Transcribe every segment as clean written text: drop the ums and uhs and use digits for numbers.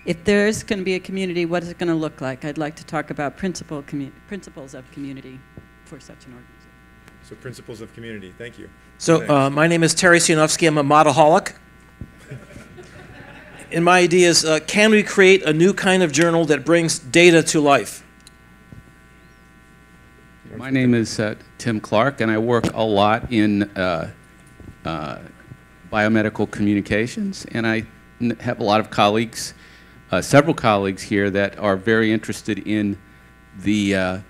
if there's going to be a community, what is it going to look like? I'd like to talk about principles of community for such an organization. So principles of community. Thank you. So my name is Terry Sianovsky. I'm a modelholic. And my idea is, can we create a new kind of journal that brings data to life? My name is Tim Clark, and I work a lot in biomedical communications, and I have a lot of colleagues, several colleagues here that are very interested in the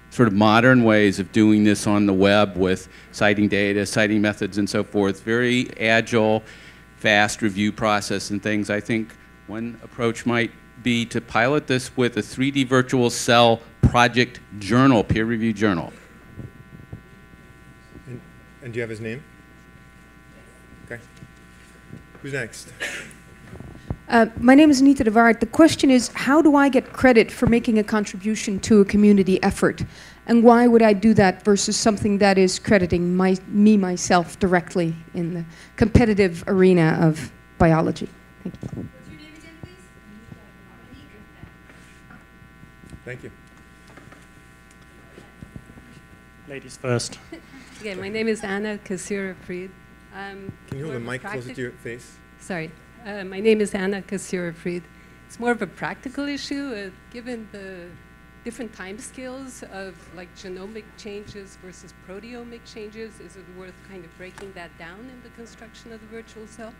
sort of modern ways of doing this on the web with citing data, citing methods, and so forth. Very agile, fast review process and things. I think one approach might be to pilot this with a 3D virtual cell project journal, peer-reviewed journal. And do you have his name? Okay. Who's next? My name is Anita de Waard. The question is, how do I get credit for making a contribution to a community effort? And why would I do that versus something that is crediting myself directly in the competitive arena of biology? Thank you. What's your name again, please? Thank you. Ladies first. Okay, my name is Anna Kasura-Fried. Can you hold the mic closer to your face? Sorry. My name is Anna Kasura-Fried. It's more of a practical issue, given the different time scales of like genomic changes versus proteomic changes. Is it worth kind of breaking that down in the construction of the virtual cell?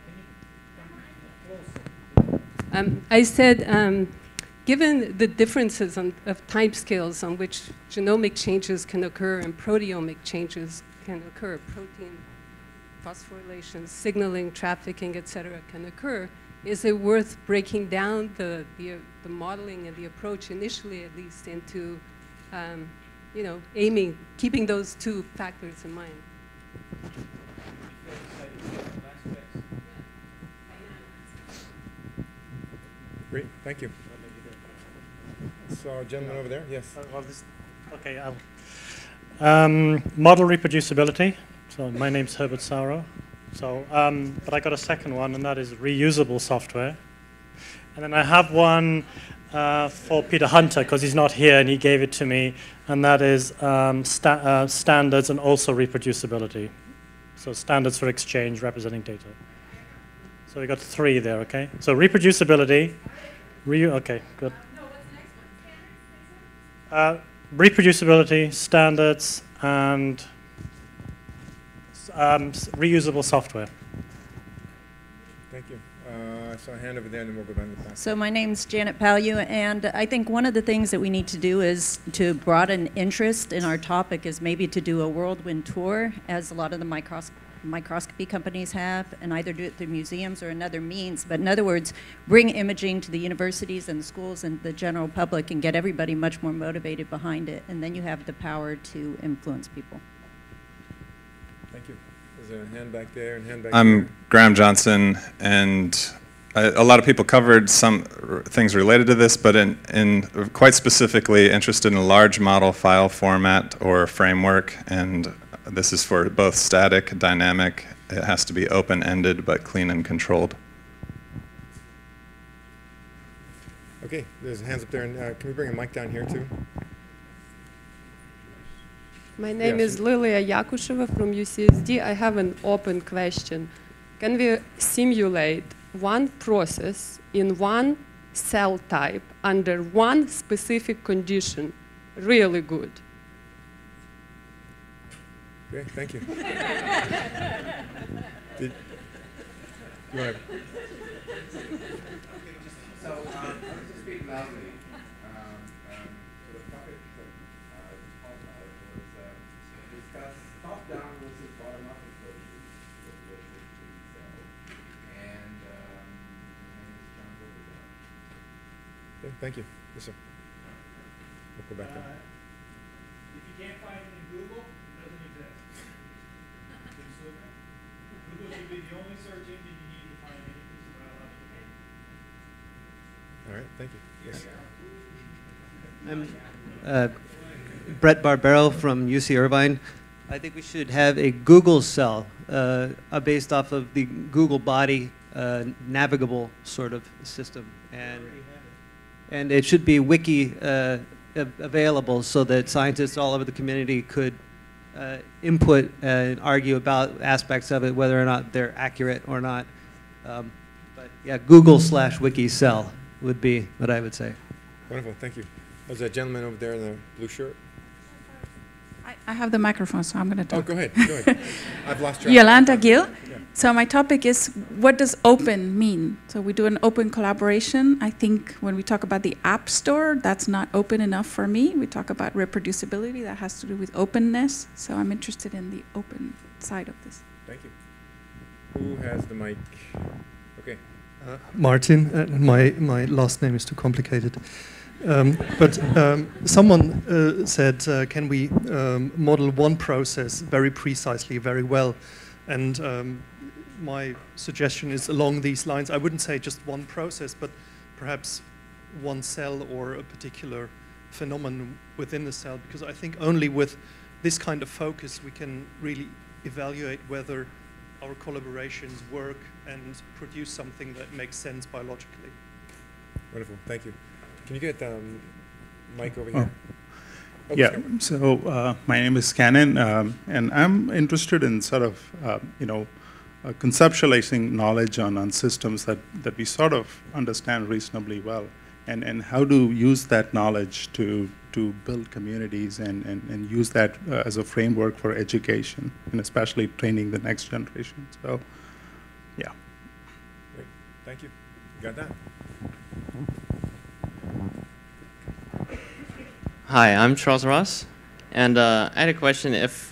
I said, given the differences of time scales on which genomic changes can occur and proteomic changes can occur, protein phosphorylation, signaling, trafficking, et cetera, can occur, is it worth breaking down the modeling and the approach initially, at least, into, you know, keeping those two factors in mind? Great, thank you. So, gentleman over there, yes. Okay, model reproducibility. So my name's Herbert Sauro. So, but I got a second one, and that is reusable software. And then I have one for Peter Hunter, because he's not here, and he gave it to me, and that is standards and also reproducibility. So standards for exchange representing data. So we got three there, okay? So reproducibility, okay, good. No, what's the next one? Reproducibility, standards, and reusable software. Thank you. I saw a hand over there, and then we'll go down the path. So my name's Janet Palu, and I think one of the things that we need to do is to broaden interest in our topic is maybe to do a whirlwind tour, as a lot of the microscopy companies have, and either do it through museums or another means. But in other words, bring imaging to the universities and the schools and the general public and get everybody much more motivated behind it, and then you have the power to influence people. Thank you. There's a hand back there and hand back I'm there. Graham Johnson, and a lot of people covered some things related to this, but in quite specifically interested in a large model file format or framework, and this is for both static, dynamic. It has to be open-ended but clean and controlled. Okay, there's hands up there, and can we bring a mic down here too? My name is Lilia Yakusheva from UCSD. I have an open question. Can we simulate one process in one cell type under one specific condition really good? Okay, thank you. Did you want to? So, to speak loudly, the topic was discuss top-down versus bottom-up approaches to the virtual 3D cell. And my name is John Wilbur. Okay, thank you. Yes, sir. We'll go back up. If you can't find it in Google, it doesn't exist. Google should be the only search engine you need to find any piece of biological data. All right, thank you. Yes. I'm Brett Barbero from UC Irvine. I think we should have a Google cell based off of the Google body navigable sort of system, and it should be wiki available so that scientists all over the community could input and argue about aspects of it, whether or not they're accurate or not. But yeah, Google/wiki cell would be what I would say. Wonderful, thank you. There's a gentleman over there in the blue shirt. I have the microphone, so I'm going to talk. Oh, go ahead, go ahead. I've lost track. Yolanda Gill. Yeah. So my topic is, what does open mean? So we do an open collaboration. I think when we talk about the App Store, that's not open enough for me. We talk about reproducibility. That has to do with openness. So I'm interested in the open side of this. Thank you. Who has the mic? Okay. Martin. My last name is too complicated. But someone said, can we model one process very precisely, very well? And my suggestion is along these lines. I wouldn't say just one process, but perhaps one cell or a particular phenomenon within the cell, because I think only with this kind of focus we can really evaluate whether our collaborations work and produce something that makes sense biologically. Wonderful, thank you. Can you get mic over here? Oh, yeah, so my name is Cannon, and I'm interested in sort of, conceptualizing knowledge on systems that we sort of understand reasonably well, and how to use that knowledge to build communities and use that as a framework for education, and especially training the next generation. So, yeah. Great, thank you. You got that? Hi, I'm Charles Ross, and I had a question. If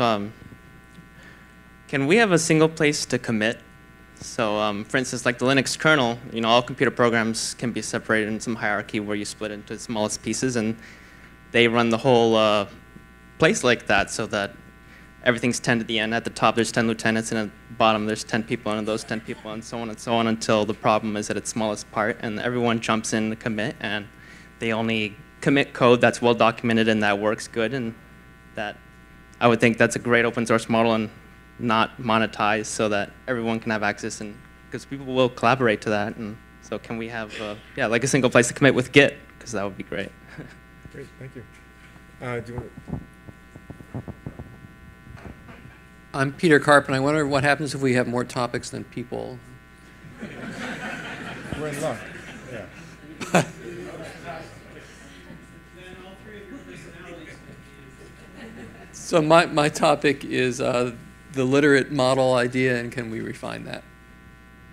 can we have a single place to commit? So, for instance, like the Linux kernel, all computer programs can be separated in some hierarchy where you split into the smallest pieces, and they run the whole place like that, so that everything's 10 to the end. At the top, there's 10 lieutenants, and at the bottom, there's 10 people, and those 10 people, and so on until the problem is at its smallest part, and everyone jumps in to commit, and they only commit code that's well documented and that works good, and that I would think that's a great open source model and not monetized, so that everyone can have access, and because people will collaborate to that. And so can we have like a single place to commit with Git, because that would be great. Great, thank you. Do you want I'm Peter Carpen. I wonder what happens if we have more topics than people. We're in luck. Yeah. So my topic is the literate model idea, and can we refine that?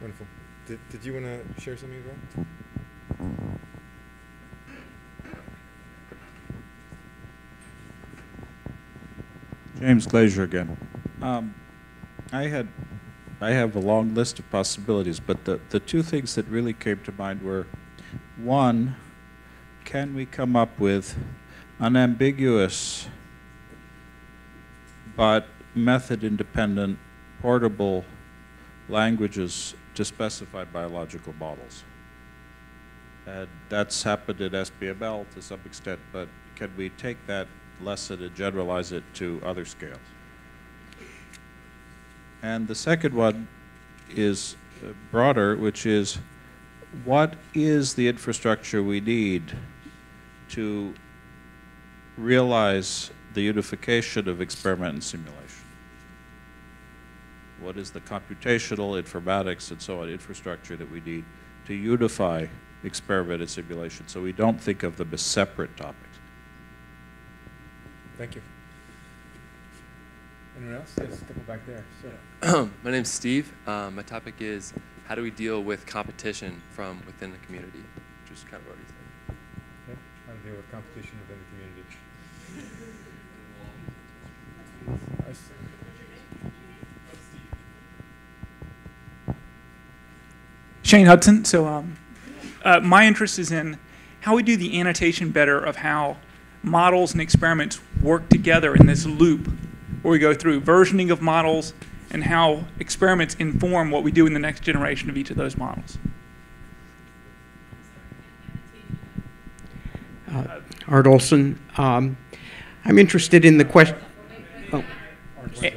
Wonderful. Did you want to share something as well? James Glazier again. I have a long list of possibilities, but the two things that really came to mind were, one, can we come up with unambiguous but method-independent, portable languages to specify biological models? And that's happened in SBML to some extent, but can we take that lesson and generalize it to other scales? And the second one is broader, which is, what is the infrastructure we need to realize the unification of experiment and simulation? What is the computational, informatics, and so on infrastructure that we need to unify experiment and simulation, so we don't think of them as separate topics? Thank you. Anyone else? Yes, a couple back there. So. My name's Steve. My topic is, how do we deal with competition from within the community? Which is kind of what he said. Okay. How to deal with competition within the community. Shane Hudson. So my interest is in how we do the annotation better of how models and experiments work together in this loop where we go through versioning of models and how experiments inform what we do in the next generation of each of those models. Art Olson. I'm interested in the question.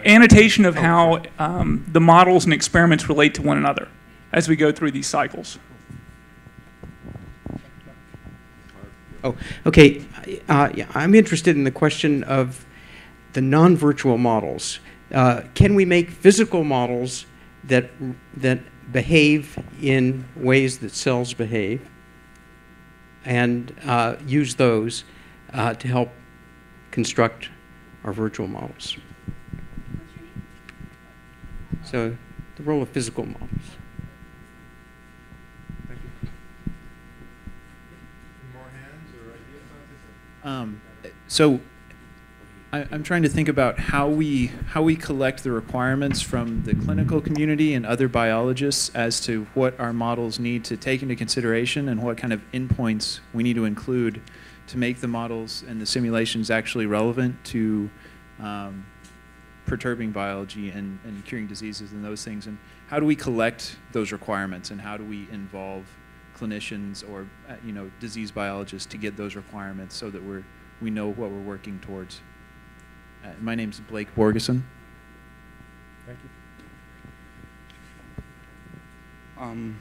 Annotation of how the models and experiments relate to one another. as we go through these cycles. Oh, okay. Yeah, I'm interested in the question of the non-virtual models. Can we make physical models that behave in ways that cells behave, and use those to help construct our virtual models? So, the role of physical models. So I'm trying to think about how we collect the requirements from the clinical community and other biologists as to what our models need to take into consideration and what kind of endpoints we need to include to make the models and the simulations actually relevant to perturbing biology and curing diseases and those things. And how do we collect those requirements, and how do we involve clinicians or disease biologists to get those requirements so that we know what we're working towards? My name's Blake Borgeson. Thank you.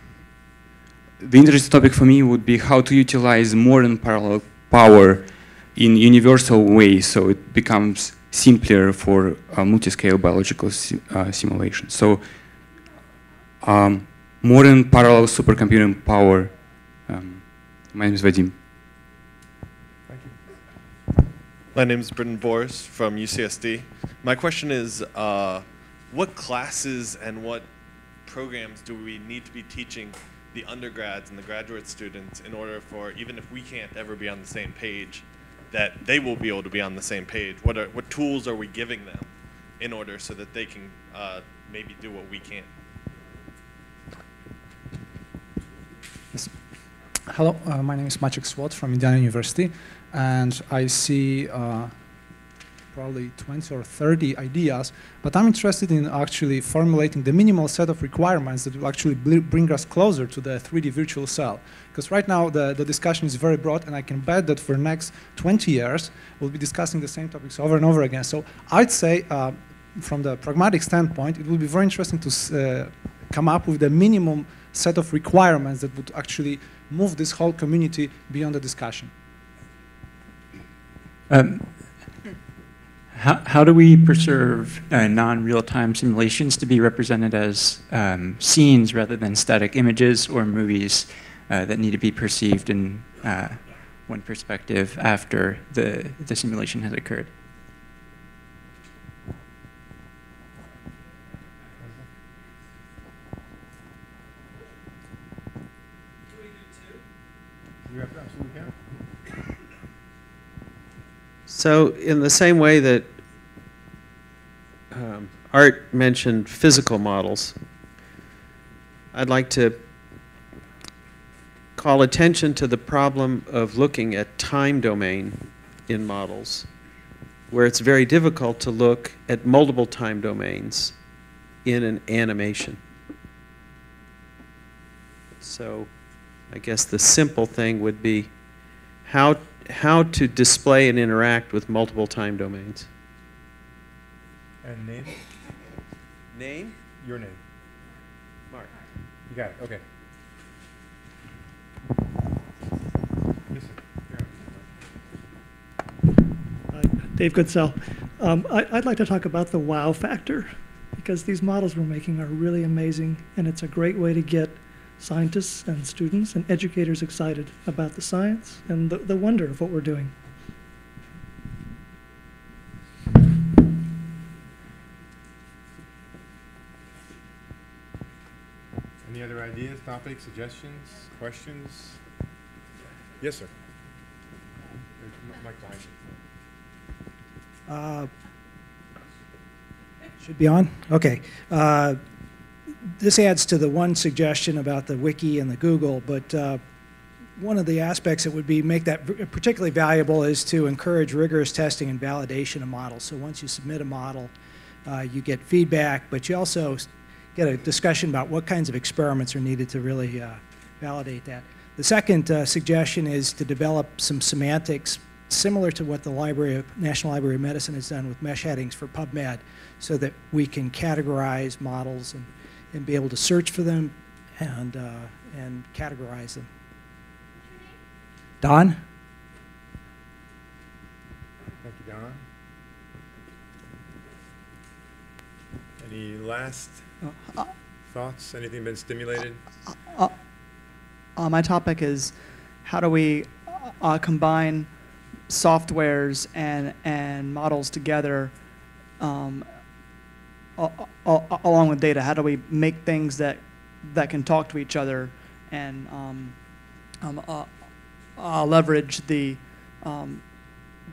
The interesting topic for me would be how to utilize modern parallel power in universal ways so it becomes simpler for multi-scale biological simulation. So modern parallel supercomputing power. My name is Vadim. My name is Britton Boris from UCSD. My question is, what classes and what programs do we need to be teaching the undergrads and the graduate students in order for, even if we can't ever be on the same page, that they will be able to be on the same page? What tools are we giving them in order so that they can maybe do what we can't? Yes. Hello, my name is Maciek Swot from Indiana University, and I see probably 20 or 30 ideas, but I'm interested in actually formulating the minimal set of requirements that will actually bring us closer to the 3D virtual cell. Because right now the discussion is very broad, and I can bet that for the next 20 years we'll be discussing the same topics over and over again. So I'd say from the pragmatic standpoint, it will be very interesting to come up with the minimum set of requirements that would actually move this whole community beyond the discussion. How do we preserve non-real-time simulations to be represented as scenes rather than static images or movies that need to be perceived in one perspective after the simulation has occurred? So in the same way that Art mentioned physical models, I'd like to call attention to the problem of looking at time domain in models, where it's very difficult to look at multiple time domains in an animation. So I guess the simple thing would be how to display and interact with multiple time domains. And name? Name? Your name. Mark. You got it, okay. Yes, sir. Dave Goodsell. I'd like to talk about the wow factor, because these models we're making are really amazing, and it's a great way to get scientists and students and educators excited about the science and the wonder of what we're doing. Any other ideas, topics, suggestions, questions? Yes, sir. There's Mike behind you. Should be on? Okay. This adds to the one suggestion about the wiki and the Google, but one of the aspects that would be make that particularly valuable is to encourage rigorous testing and validation of models. So once you submit a model, you get feedback, but you also get a discussion about what kinds of experiments are needed to really validate that. The second suggestion is to develop some semantics similar to what the National Library of Medicine has done with mesh headings for PubMed, so that we can categorize models and be able to search for them and categorize them. Don? Thank you, Don. Any last thoughts? Anything been stimulated? My topic is how do we combine softwares and models together along with data? How do we make things that can talk to each other and leverage the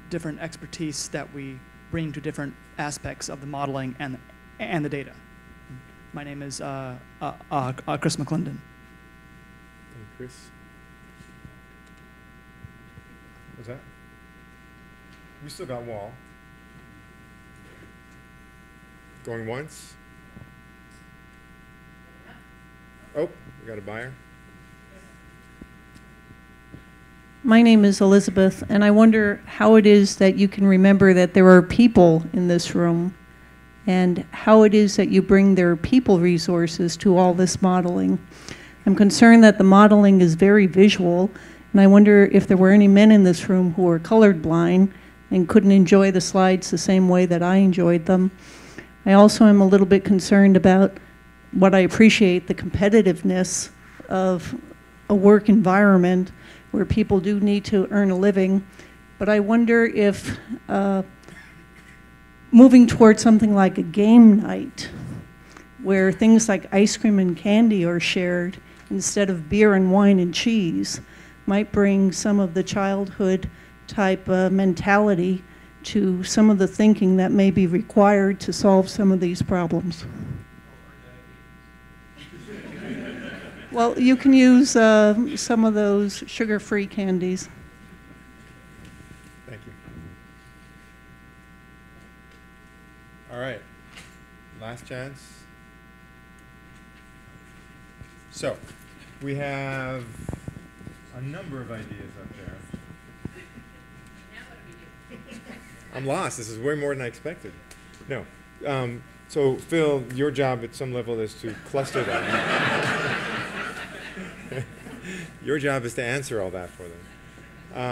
different expertise that we bring to different aspects of the modeling and the data? My name is Chris McClendon. Hey, Chris. What's that? We still got Wall. Going once. Oh, we got a buyer. My name is Elizabeth, and I wonder how it is that you can remember that there are people in this room, and how it is that you bring their people resources to all this modeling. I'm concerned that the modeling is very visual, and I wonder if there were any men in this room who were colorblind and couldn't enjoy the slides the same way that I enjoyed them. I also am a little bit concerned about what I appreciate, the competitiveness of a work environment where people do need to earn a living. But I wonder if moving towards something like a game night, where things like ice cream and candy are shared instead of beer and wine and cheese, might bring some of the childhood type mentality to some of the thinking that may be required to solve some of these problems. Well, you can use some of those sugar-free candies. Thank you. All right, last chance. So, we have a number of ideas up there. I'm lost. This is way more than I expected. No. So, Phil, your job at some level is to cluster them. Your job is to answer all that for them. Between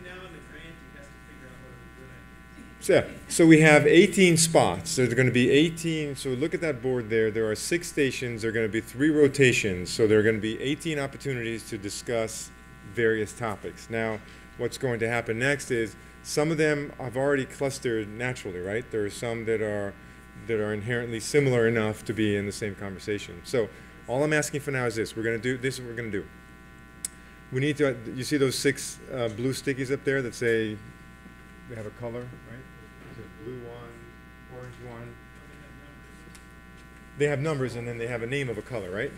now and the grant, you have to figure out what we're doing. So we have 18 spots. There's going to be 18. So look at that board there. There are 6 stations. There are going to be 3 rotations. So there are going to be 18 opportunities to discuss various topics. Now, what's going to happen next is some of them I've already clustered naturally, right? There are some that are inherently similar enough to be in the same conversation. So all I'm asking for now is this. We're going to do this. Is what we're going to do. We need to. You see those 6 blue stickies up there that say they have a color, right? There's a blue one, orange one. They have numbers, and then they have a name of a color, right?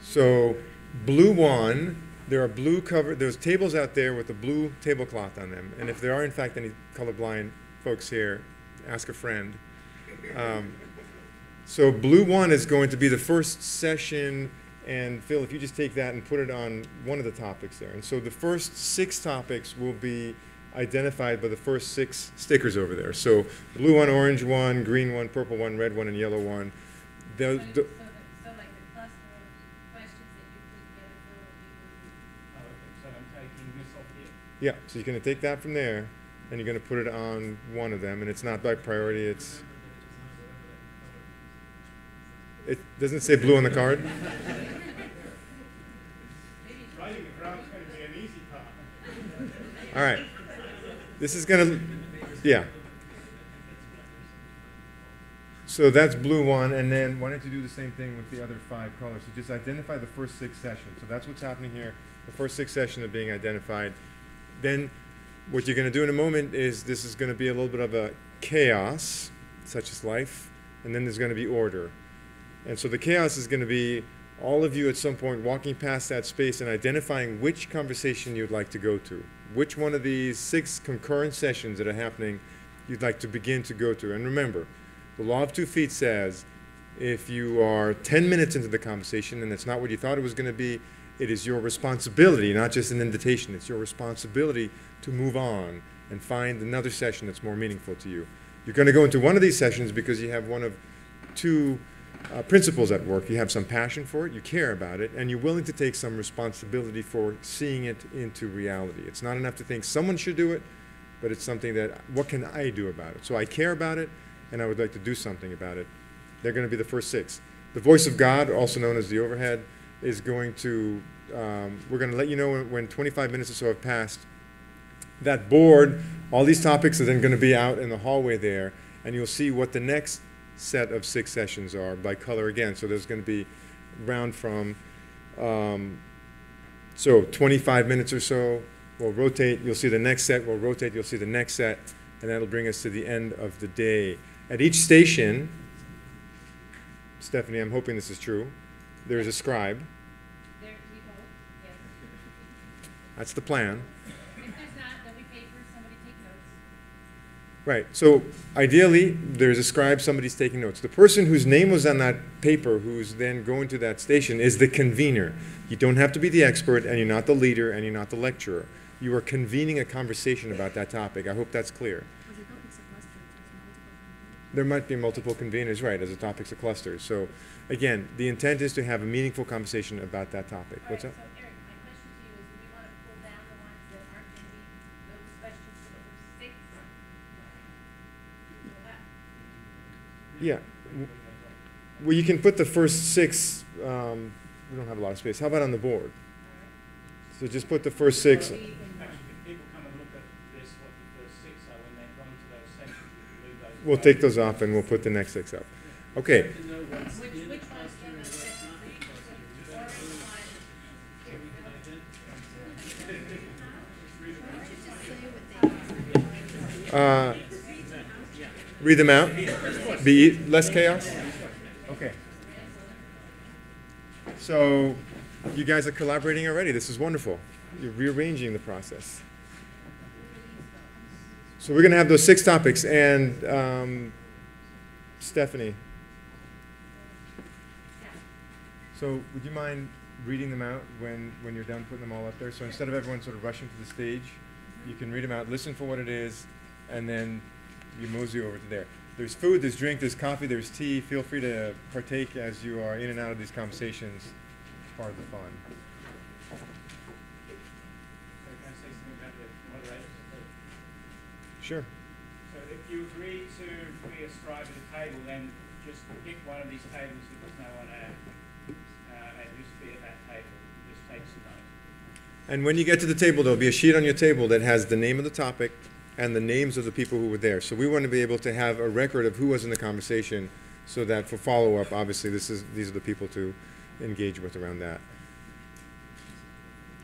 So blue one. There are blue cover. There's tables out there with a blue tablecloth on them, and if there are in fact any colorblind folks here, ask a friend. So blue one is going to be the first session, and Phil, if you just take that and put it on one of the topics there. And so the first 6 topics will be identified by the first 6 stickers over there. So blue one, orange one, green one, purple one, red one, and yellow one. So like the cluster of questions that you put together, Phil, will be so I'm taking this off here? Yeah, so you're going to take that from there, and you're going to put it on one of them, and it's not by priority, it doesn't say blue on the card? All right. This is going to, yeah. So that's blue one, and then why don't you do the same thing with the other 5 colors? So just identify the first 6 sessions. So that's what's happening here. The first 6 sessions are being identified. Then what you're going to do in a moment is this is going to be a little bit of a chaos, such as life, and then there's going to be order. And so the chaos is going to be all of you at some point walking past that space and identifying which conversation you'd like to go to. Which one of these 6 concurrent sessions that are happening you'd like to begin to go to. And remember, the law of 2 feet says if you are 10 minutes into the conversation and it's not what you thought it was going to be, it is your responsibility, not just an invitation, it's your responsibility to move on and find another session that's more meaningful to you. You're going to go into one of these sessions because you have one of 2 principles at work. You have some passion for it, you care about it, and you're willing to take some responsibility for seeing it into reality. It's not enough to think someone should do it, but it's something that, what can I do about it? So I care about it, and I would like to do something about it. They're going to be the first 6. The voice of God, also known as the overhead, is going to, we're going to let you know when 25 minutes or so have passed. That board, all these topics are then going to be out in the hallway there, and you'll see what the next set of 6 sessions are by color again. So there's going to be round from, so 25 minutes or so, we'll rotate, you'll see the next set, we'll rotate, you'll see the next set, and that'll bring us to the end of the day. At each station, Stephanie, I'm hoping this is true, there is a scribe. That's the plan. Right, so ideally, there's a scribe, somebody's taking notes. The person whose name was on that paper, who's then going to that station, is the convener. You don't have to be the expert, and you're not the leader, and you're not the lecturer. You are convening a conversation about that topic. I hope that's clear. There might be multiple conveners, right, as the topics are clusters. So again, the intent is to have a meaningful conversation about that topic. What's that? Yeah. Well, you can put the first 6, we don't have a lot of space. How about on the board? So just put the first 6. We'll take those off and we'll put the next 6 up. Okay. Read them out. Be less chaos. Okay. So you guys are collaborating already. This is wonderful. You're rearranging the process. So we're going to have those 6 topics. And Stephanie. So would you mind reading them out when you're done putting them all up there? So instead of everyone sort of rushing to the stage, you can read them out, listen for what it is, and then you mosey over to there. There's food, there's drink, there's coffee, there's tea. Feel free to partake as you are in and out of these conversations. It's part of the fun. Sure. So if you agree to be a scribe at a table, then just pick one of these tables if there's no one at, and just be at that table. Just take some notes. And when you get to the table, there'll be a sheet on your table that has the name of the topic and the names of the people who were there. So we want to be able to have a record of who was in the conversation so that for follow-up, obviously, these are the people to engage with around that.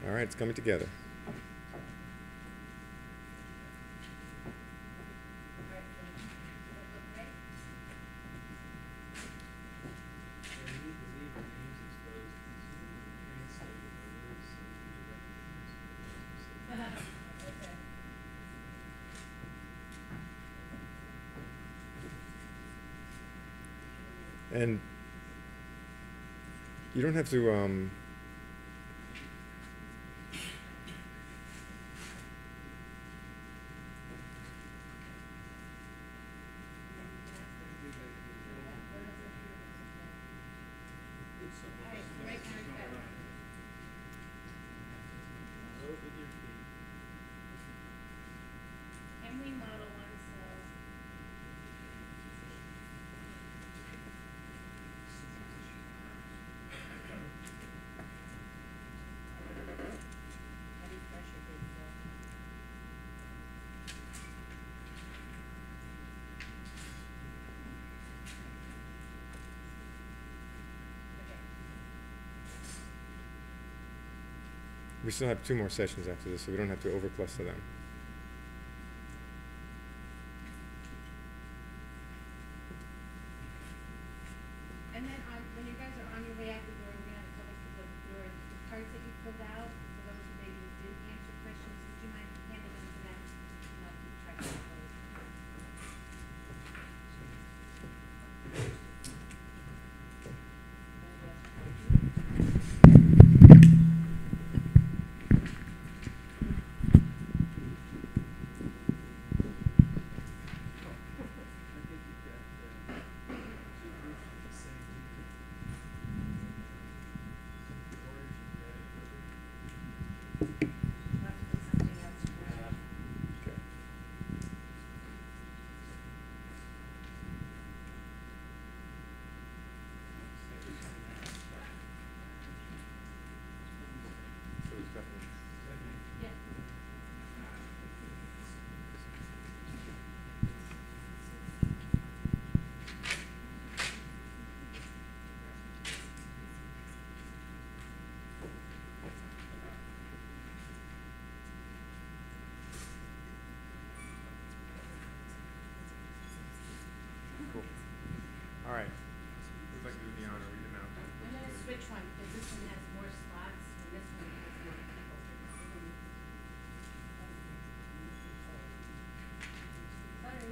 All right, it's coming together. And you don't have to, we still have 2 more sessions after this, so we don't have to overcluster them. And then when you guys are on your way out the door, we're going to have a couple people at the door. The cards that you filled out, for those who maybe didn't answer questions, would you mind handing them to them? And I'll keep track of those. Cool. All right. Who'd like to do the honor? Read them out. I'm going to switch one because this one has more slots and this one has more people. Sorry.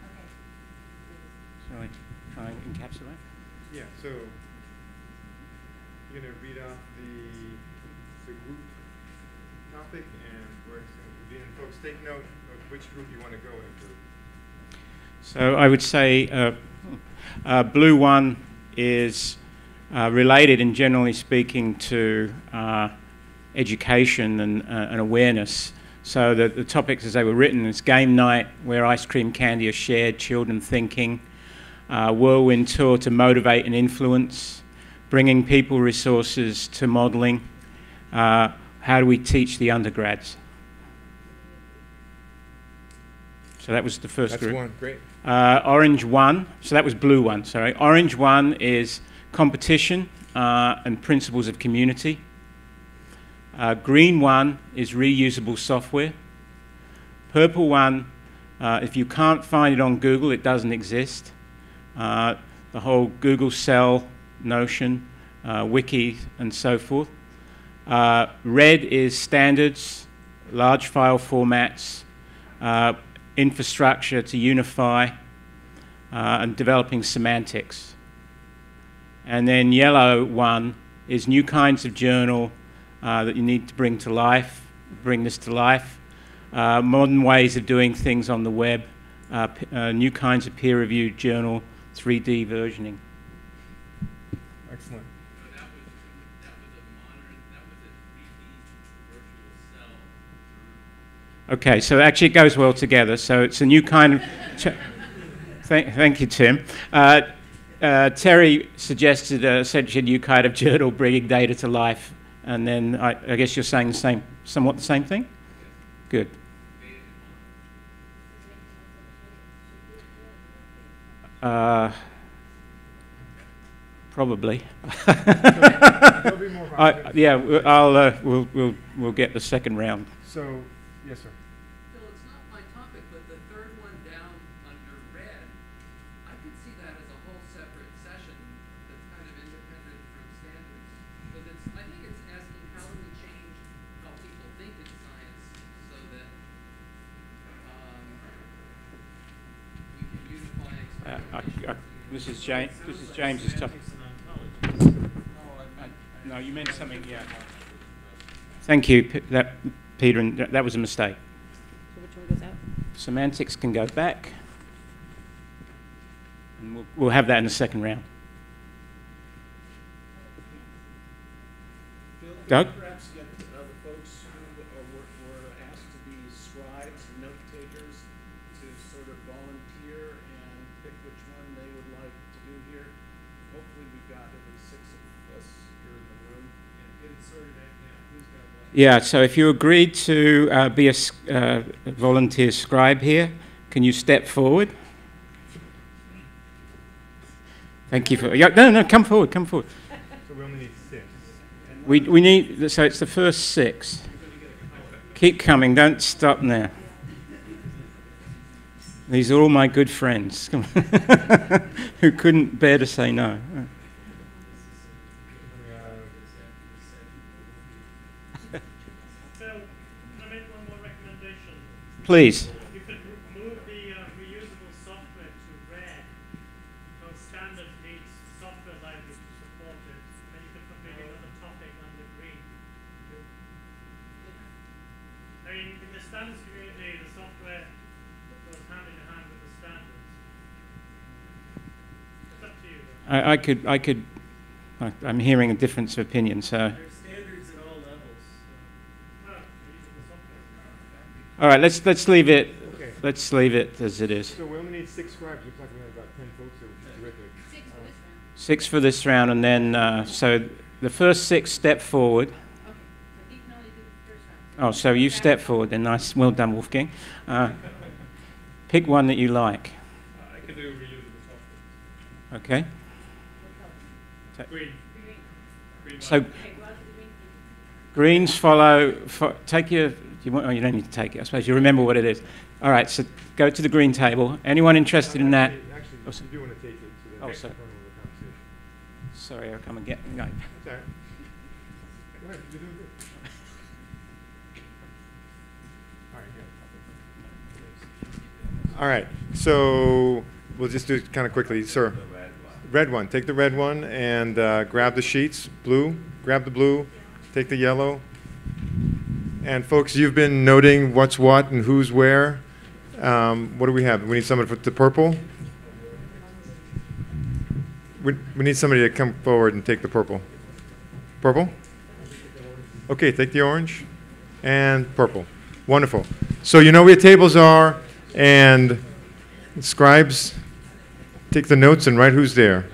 Okay. Shall I try and encapsulate? Yeah, so you're going to read off the group topic and where it's going to be. And folks, take note of which group you want to go into. So I would say blue one is related and generally speaking to education and awareness. So the topics as they were written is game night, where ice cream candy are shared, children thinking, whirlwind tour to motivate and influence, bringing people resources to modeling, how do we teach the undergrads? So that was the first group. That's one, great. Orange one, so that was blue one, sorry. Orange one is competition and principles of community. Green one is reusable software. Purple one, if you can't find it on Google, it doesn't exist. The whole Google cell notion, wiki, and so forth. Red is standards, large file formats, infrastructure to unify, and developing semantics. And then yellow one is new kinds of journal that you need to bring to life, bring this to life, modern ways of doing things on the web, new kinds of peer-reviewed journal, 3D versioning. Excellent. Okay, so actually it goes well together. So it's a new kind of... thank you, Tim. Terry suggested essentially a new kind of journal bringing data to life. And then I guess you're saying somewhat the same thing? Good. Probably. Yeah, we'll get the second round. So, yes, sir. Phil, it's not my topic, but the third one down under red, I could see that as a whole separate session that's kind of independent from standards. Because I think it's asking how do we change how people think in science so that we can unify experimentation. This is James's topic. No, you meant something, yeah. Thank you, Peter, and that was a mistake. So which one goes out? Semantics can go back, and we'll have that in the second round. Doug? Perhaps get the folks who were asked to be scribes and note takers to sort of volunteer and pick which one they would like to do here. Hopefully we've got at least 6 of us here in the room. Get it sorted out now. Who's got what? Yeah, so if you agreed to be a volunteer scribe here, can you step forward? Thank you for... Yeah, no, come forward. So we only need 6. We need... So it's the first 6. Keep coming, don't stop now. These are all my good friends who couldn't bear to say no. Phil, can I make one more recommendation? Please. You could move the reusable software to red, because standard needs software libraries to support it. Then you could put maybe another topic under green. I mean, in the standards community, the software goes hand in hand with the standards. It's up to you. I could. I'm hearing a difference of opinion, so. There's standards at all levels. All right, let's leave it. Okay. Let's leave it as it is. So we only need 6 scribes. Looks like we have about 10 folks here, which is terrific. 6 for this round, and then so the first 6 step forward. Oh, so you step forward. Then nice, well done, Wolfgang. Pick one that you like. I can do reusable software. Okay. Green. So greens follow. Take your. You don't need to take it. I suppose you remember what it is. All right. So go to the green table. Anyone interested in that? Actually, you do want to take it to the next sorry. part of the conversation. Sorry, I'll come and get. No. That's all right. Go ahead. You're doing good. All right, so we'll just do it kind of quickly. Sir, red one. Take the red one and grab the sheets. Blue, grab the blue. Take the yellow. And folks, you've been noting what's what and who's where. What do we have? We need someone for the purple. We need somebody to come forward and take the purple. Purple? Okay, take the orange and purple. Wonderful. So you know where your tables are. And scribes, take the notes and write who's there.